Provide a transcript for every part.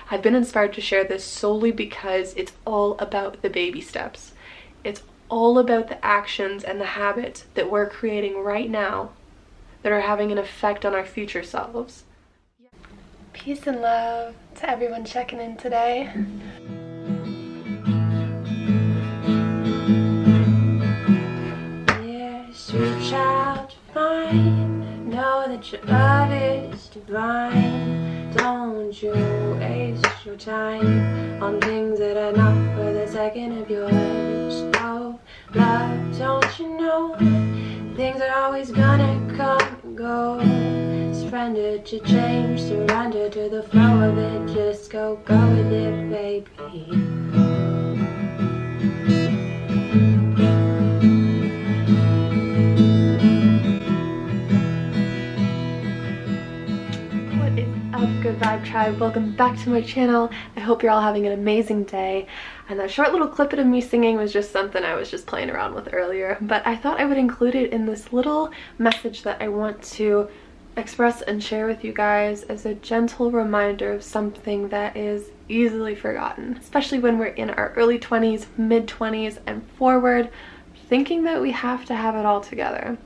I've been inspired to share this solely because it's all about the baby steps. It's all about the actions and the habits that we're creating right now that are having an effect on our future selves. Peace and love to everyone checking in today. Yes, reach out to find, know that your love is divine. Don't you waste your time on things that are not worth a second of yours. Oh, love, don't you know things are always gonna come and go. Surrender to change, surrender to the flow of it. Just go with it, baby. What is up, Good Vibe Tribe? Welcome back to my channel. I hope you're all having an amazing day. And that short little clip of me singing was just something I was just playing around with earlier, but I thought I would include it in this little message that I want to express and share with you guys as a gentle reminder of something that is easily forgotten, especially when we're in our early 20s, mid-20s, and forward, thinking that we have to have it all together.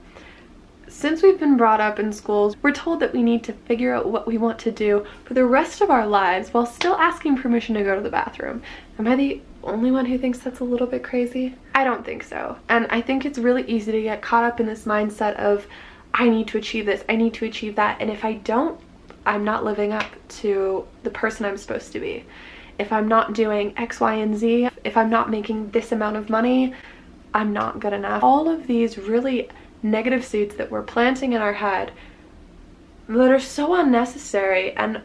Since we've been brought up in schools, we're told that we need to figure out what we want to do for the rest of our lives while still asking permission to go to the bathroom. Am I the only one who thinks that's a little bit crazy? I don't think so. And I think it's really easy to get caught up in this mindset of, I need to achieve this, I need to achieve that, and if I don't, I'm not living up to the person I'm supposed to be. If I'm not doing X, Y, and Z, if I'm not making this amount of money, I'm not good enough. All of these really negative seeds that we're planting in our head that are so unnecessary and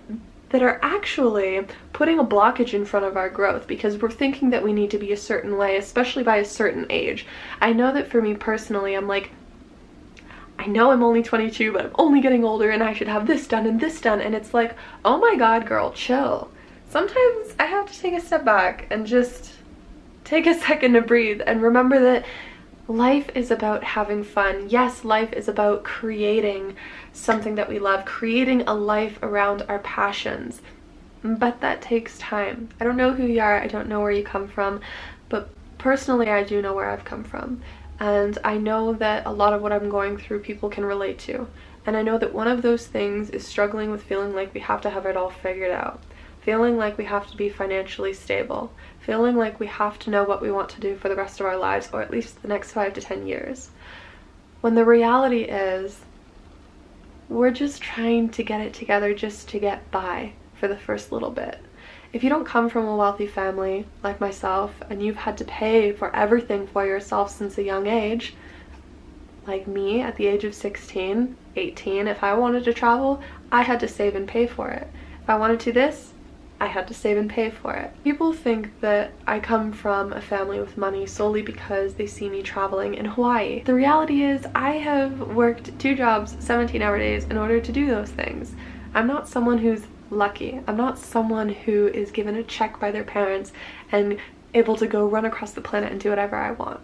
that are actually putting a blockage in front of our growth because we're thinking that we need to be a certain way, especially by a certain age. I know that for me personally, I'm like, I know I'm only 22, but I'm only getting older and I should have this done and this done. And it's like, oh my God, girl, chill. Sometimes I have to take a step back and just take a second to breathe and remember that life is about having fun. Yes, life is about creating something that we love, creating a life around our passions. But that takes time. I don't know who you are, I don't know where you come from, but personally I do know where I've come from. And I know that a lot of what I'm going through people can relate to. And I know that one of those things is struggling with feeling like we have to have it all figured out. Feeling like we have to be financially stable. Feeling like we have to know what we want to do for the rest of our lives, or at least the next 5 to 10 years. When the reality is, we're just trying to get it together just to get by for the first little bit. If you don't come from a wealthy family like myself and you've had to pay for everything for yourself since a young age, like me at the age of 16, 18, if I wanted to travel, I had to save and pay for it. If I wanted to this, I had to save and pay for it. People think that I come from a family with money solely because they see me traveling in Hawaii. The reality is I have worked 2 jobs, 17-hour days in order to do those things. I'm not someone who's lucky. I'm not someone who is given a check by their parents and able to go run across the planet and do whatever I want.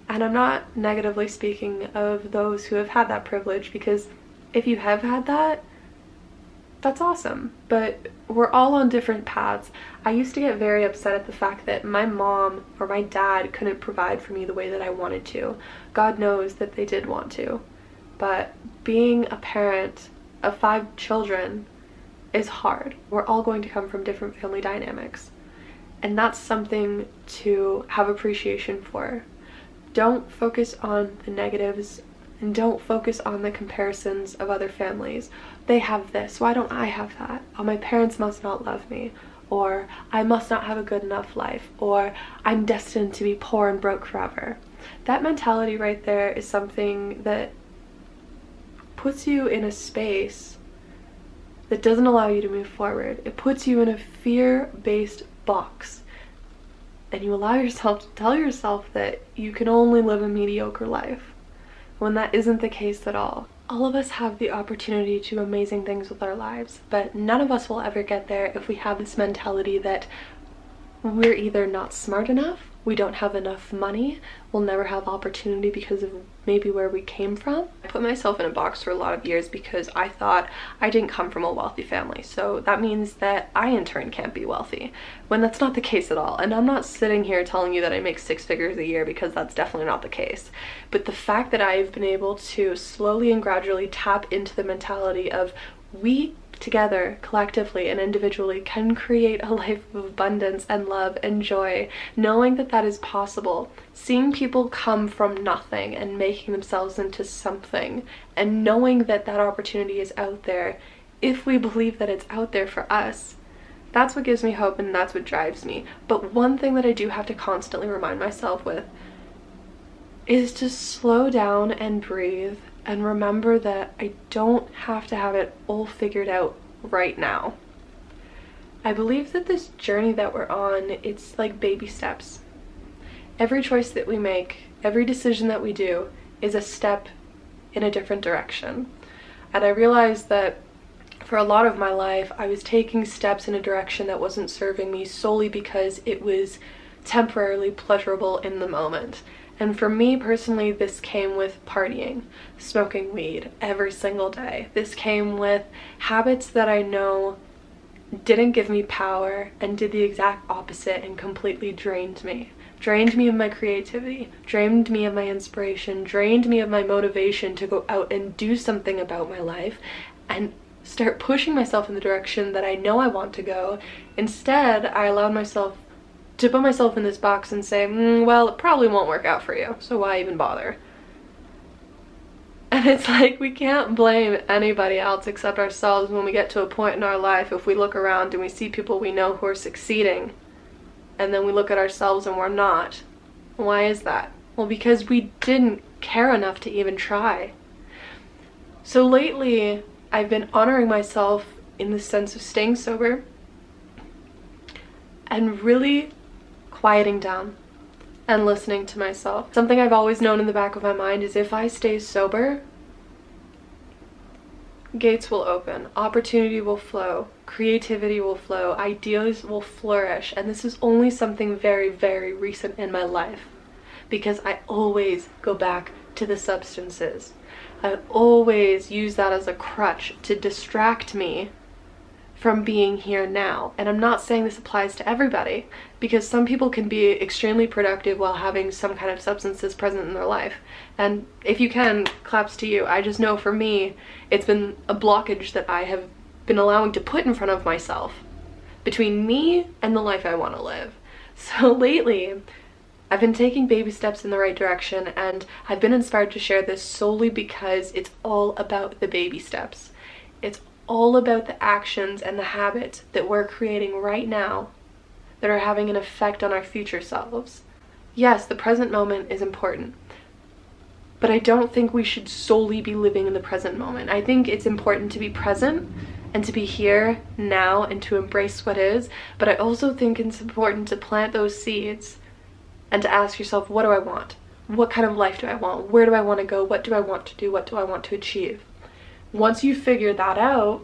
And I'm not negatively speaking of those who have had that privilege, because if you have had that, that's awesome. But we're all on different paths. I used to get very upset at the fact that my mom or my dad couldn't provide for me the way that I wanted to. God knows that they did want to. But being a parent of 5 children is hard. We're all going to come from different family dynamics. And that's something to have appreciation for. Don't focus on the negatives and don't focus on the comparisons of other families. They have this, why don't I have that? Oh, my parents must not love me. Or I must not have a good enough life. Or I'm destined to be poor and broke forever. That mentality right there is something that puts you in a space that doesn't allow you to move forward. It puts you in a fear-based box. And you allow yourself to tell yourself that you can only live a mediocre life, when that isn't the case at all. All of us have the opportunity to do amazing things with our lives, but none of us will ever get there if we have this mentality that we're either not smart enough, we don't have enough money, we'll never have opportunity because of maybe where we came from. I put myself in a box for a lot of years because I thought I didn't come from a wealthy family, so that means that I in turn can't be wealthy, when that's not the case at all. And I'm not sitting here telling you that I make 6 figures a year, because that's definitely not the case. But the fact that I've been able to slowly and gradually tap into the mentality of we together, collectively and individually, can create a life of abundance and love and joy, knowing that that is possible, seeing people come from nothing and making themselves into something, and knowing that that opportunity is out there if we believe that it's out there for us. That's what gives me hope, and that's what drives me. But one thing that I do have to constantly remind myself with is to slow down and breathe and remember that I don't have to have it all figured out right now. I believe that this journey that we're on, it's like baby steps. Every choice that we make, every decision that we do is a step in a different direction. And I realized that for a lot of my life, I was taking steps in a direction that wasn't serving me solely because it was temporarily pleasurable in the moment. And for me personally, this came with partying, smoking weed every single day. This came with habits that I know didn't give me power and did the exact opposite and completely drained me. Drained me of my creativity, drained me of my inspiration, drained me of my motivation to go out and do something about my life and start pushing myself in the direction that I know I want to go. Instead, I allowed myself to put myself in this box and say, well, it probably won't work out for you, so why even bother? And it's like, we can't blame anybody else except ourselves when we get to a point in our life. If we look around and we see people we know who are succeeding, and then we look at ourselves and we're not. Why is that? Well, because we didn't care enough to even try. So lately, I've been honoring myself in the sense of staying sober and really quieting down and listening to myself. Something I've always known in the back of my mind is if I stay sober, gates will open, opportunity will flow, creativity will flow, ideas will flourish. And this is only something very, very recent in my life, because I always go back to the substances. I always use that as a crutch to distract me from being here now. And I'm not saying this applies to everybody, because some people can be extremely productive while having some kind of substances present in their life. And if you can, claps to you. I just know for me, it's been a blockage that I have been allowing to put in front of myself between me and the life I want to live. So lately, I've been taking baby steps in the right direction, and I've been inspired to share this solely because it's all about the baby steps. It's all about the actions and the habits that we're creating right now that are having an effect on our future selves. Yes, the present moment is important, but I don't think we should solely be living in the present moment. I think it's important to be present and to be here now and to embrace what is, but I also think it's important to plant those seeds and to ask yourself, what do I want? What kind of life do I want? Where do I want to go? What do I want to do? What do I want to achieve? Once you figure that out,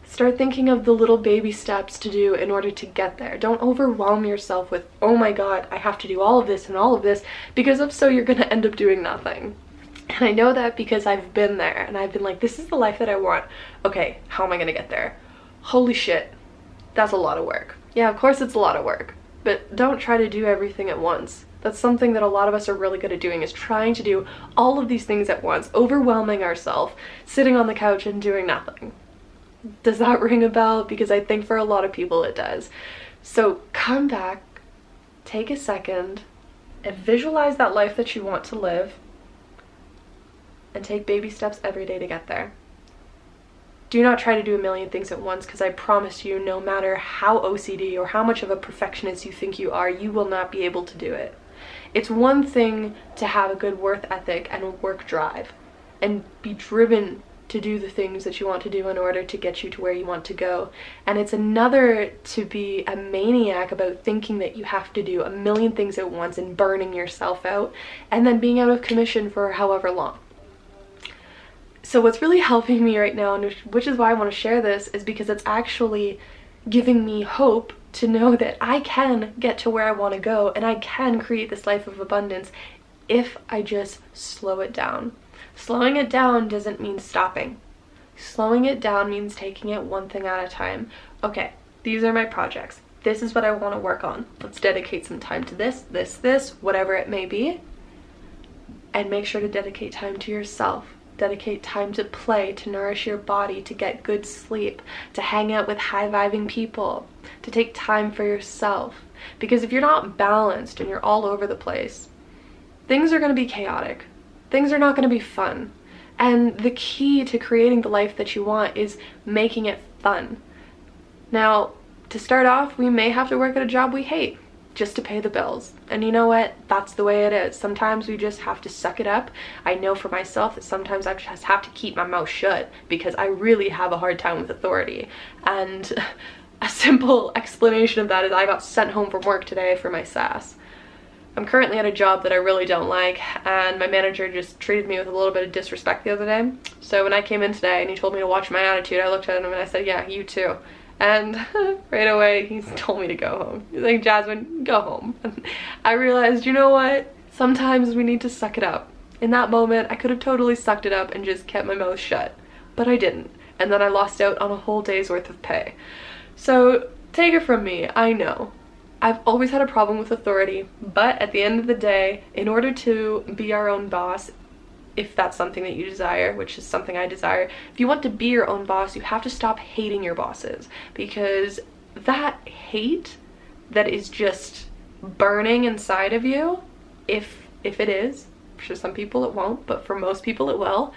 start thinking of the little baby steps to do in order to get there. Don't overwhelm yourself with, oh my god, I have to do all of this and all of this, because if so, you're going to end up doing nothing. And I know that because I've been there, and I've been like, this is the life that I want. Okay, how am I going to get there? Holy shit, that's a lot of work. Yeah, of course it's a lot of work, but don't try to do everything at once. That's something that a lot of us are really good at doing, is trying to do all of these things at once, overwhelming ourselves, sitting on the couch and doing nothing. Does that ring a bell? Because I think for a lot of people it does. So come back, take a second, and visualize that life that you want to live, and take baby steps every day to get there. Do not try to do a million things at once, because I promise you, no matter how OCD or how much of a perfectionist you think you are, you will not be able to do it. It's one thing to have a good work ethic and work drive and be driven to do the things that you want to do in order to get you to where you want to go. And it's another to be a maniac about thinking that you have to do a million things at once and burning yourself out and then being out of commission for however long. So what's really helping me right now, and which is why I want to share this, is because it's actually giving me hope to know that I can get to where I want to go and I can create this life of abundance if I just slow it down. Slowing it down doesn't mean stopping. Slowing it down means taking it one thing at a time. Okay, these are my projects. This is what I want to work on. Let's dedicate some time to this, whatever it may be. And make sure to dedicate time to yourself. Dedicate time to play, to nourish your body, to get good sleep, to hang out with high-vibing people, to take time for yourself. Because if you're not balanced and you're all over the place, things are going to be chaotic. Things are not going to be fun. And the key to creating the life that you want is making it fun. Now, to start off, we may have to work at a job we hate just to pay the bills. And you know what? That's the way it is. Sometimes we just have to suck it up. I know for myself that sometimes I just have to keep my mouth shut because I really have a hard time with authority. And a simple explanation of that is I got sent home from work today for my sass. I'm currently at a job that I really don't like, and my manager just treated me with a little bit of disrespect the other day. So when I came in today and he told me to watch my attitude, I looked at him and I said, yeah, you too. And right away he told me to go home. He's like, Jasmine, go home. And I realized, you know what? Sometimes we need to suck it up. In that moment, I could have totally sucked it up and just kept my mouth shut, but I didn't. And then I lost out on a whole day's worth of pay. So take it from me, I know. I've always had a problem with authority, but at the end of the day, in order to be our own boss, if that's something that you desire, which is something I desire, if you want to be your own boss, you have to stop hating your bosses, because that hate that is just burning inside of you, if it is, for some people it won't, but for most people it will,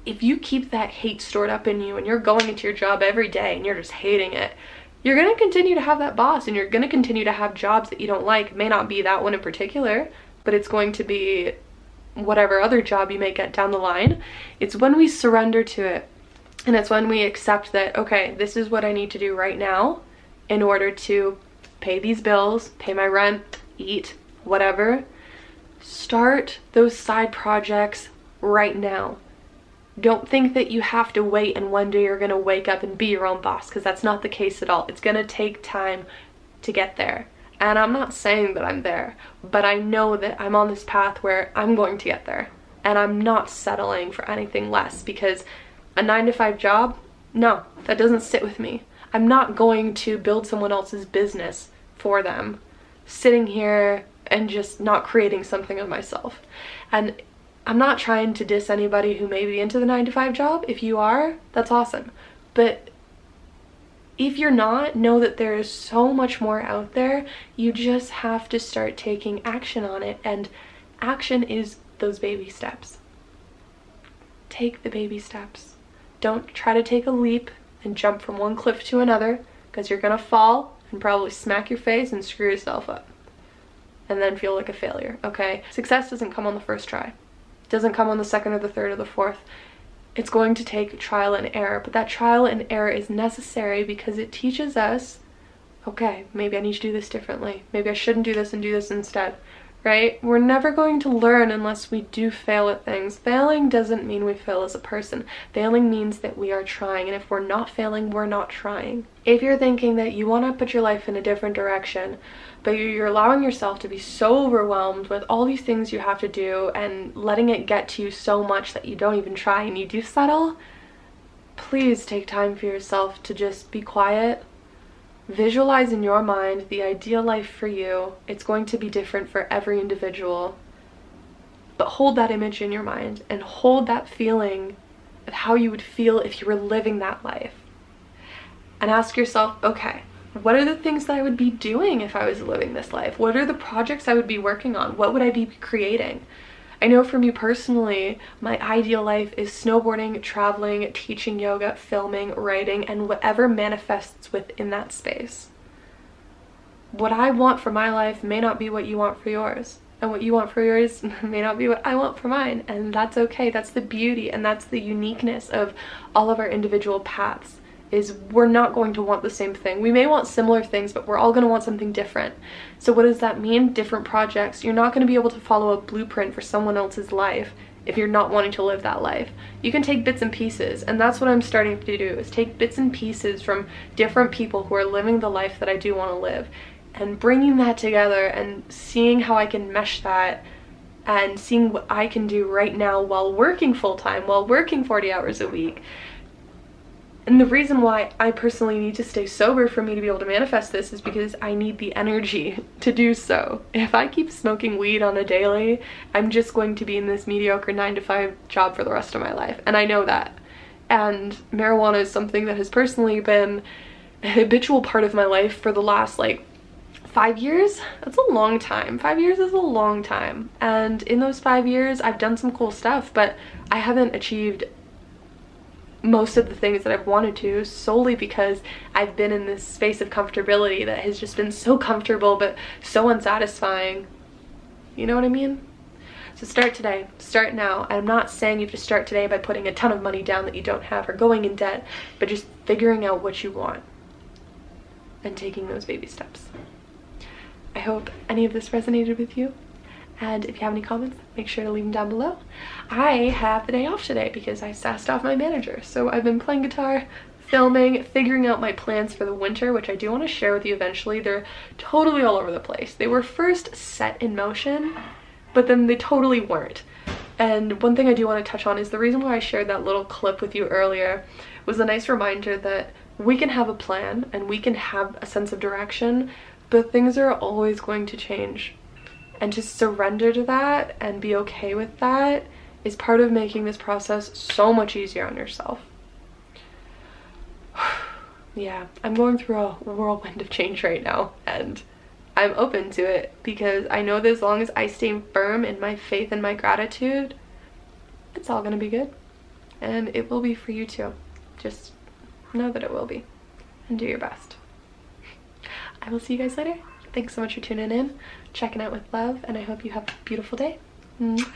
if you keep that hate stored up in you and you're going into your job every day and you're just hating it, you're going to continue to have that boss and you're going to continue to have jobs that you don't like. It may not be that one in particular, but it's going to be whatever other job you may get down the line. It's when we surrender to it, and it's when we accept that, okay, this is what I need to do right now in order to pay these bills, pay my rent, eat, whatever. Start those side projects right now. Don't think that you have to wait and one day you're going to wake up and be your own boss, because that's not the case at all. It's going to take time to get there. And I'm not saying that I'm there, but I know that I'm on this path where I'm going to get there. And I'm not settling for anything less, because a 9-to-5 job, no, that doesn't sit with me. I'm not going to build someone else's business for them, sitting here and just not creating something of myself. And I'm not trying to diss anybody who may be into the 9-to-5 job. If you are, that's awesome. But if you're not, know that there is so much more out there. You just have to start taking action on it. And action is those baby steps. Take the baby steps. Don't try to take a leap and jump from one cliff to another, because you're gonna fall and probably smack your face and screw yourself up. And then feel like a failure, okay? Success doesn't come on the first try. It doesn't come on the second or the third or the fourth. It's going to take trial and error, but that trial and error is necessary because it teaches us, okay, maybe I need to do this differently. Maybe I shouldn't do this and do this instead, right? We're never going to learn unless we do fail at things. Failing doesn't mean we fail as a person. Failing means that we are trying, and if we're not failing, we're not trying. If you're thinking that you want to put your life in a different direction, but you're allowing yourself to be so overwhelmed with all these things you have to do and letting it get to you so much that you don't even try and you do settle, please take time for yourself to just be quiet. Visualize in your mind the ideal life for you. It's going to be different for every individual. But hold that image in your mind and hold that feeling of how you would feel if you were living that life. And ask yourself, okay, what are the things that I would be doing if I was living this life? What are the projects I would be working on? What would I be creating? I know for me personally, my ideal life is snowboarding, traveling, teaching yoga, filming, writing, and whatever manifests within that space. What I want for my life may not be what you want for yours. And what you want for yours may not be what I want for mine. And that's okay. That's the beauty and that's the uniqueness of all of our individual paths. Is we're not going to want the same thing. We may want similar things, but we're all going to want something different. So what does that mean? Different projects. You're not going to be able to follow a blueprint for someone else's life if you're not wanting to live that life. You can take bits and pieces, and that's what I'm starting to do, is take bits and pieces from different people who are living the life that I do want to live, and bringing that together and seeing how I can mesh that, and seeing what I can do right now while working full-time, while working 40 hours a week. And the reason why I personally need to stay sober for me to be able to manifest this is because I need the energy to do so. If I keep smoking weed on a daily, I'm just going to be in this mediocre 9-to-5 job for the rest of my life, and I know that. And marijuana is something that has personally been a habitual part of my life for the last, like, 5 years? That's a long time. 5 years is a long time. And in those 5 years, I've done some cool stuff, but I haven't achieved most of the things that I've wanted to, solely because I've been in this space of comfortability that has just been so comfortable but so unsatisfying. You know what I mean? So start today. Start now. I'm not saying you have to start today by putting a ton of money down that you don't have or going in debt, but just figuring out what you want and taking those baby steps. I hope any of this resonated with you. And if you have any comments, make sure to leave them down below. I have the day off today because I sassed off my manager. So I've been playing guitar, filming, figuring out my plans for the winter, which I do want to share with you eventually. They're totally all over the place. They were first set in motion, but then they totally weren't. And one thing I do want to touch on is the reason why I shared that little clip with you earlier was a nice reminder that we can have a plan and we can have a sense of direction, but things are always going to change. And to surrender to that and be okay with that is part of making this process so much easier on yourself. Yeah, I'm going through a whirlwind of change right now, and I'm open to it because I know that as long as I stay firm in my faith and my gratitude, it's all gonna be good. And it will be for you too. Just know that it will be, and do your best. I will see you guys later. Thanks so much for tuning in, checking out with love, and I hope you have a beautiful day. Mwah.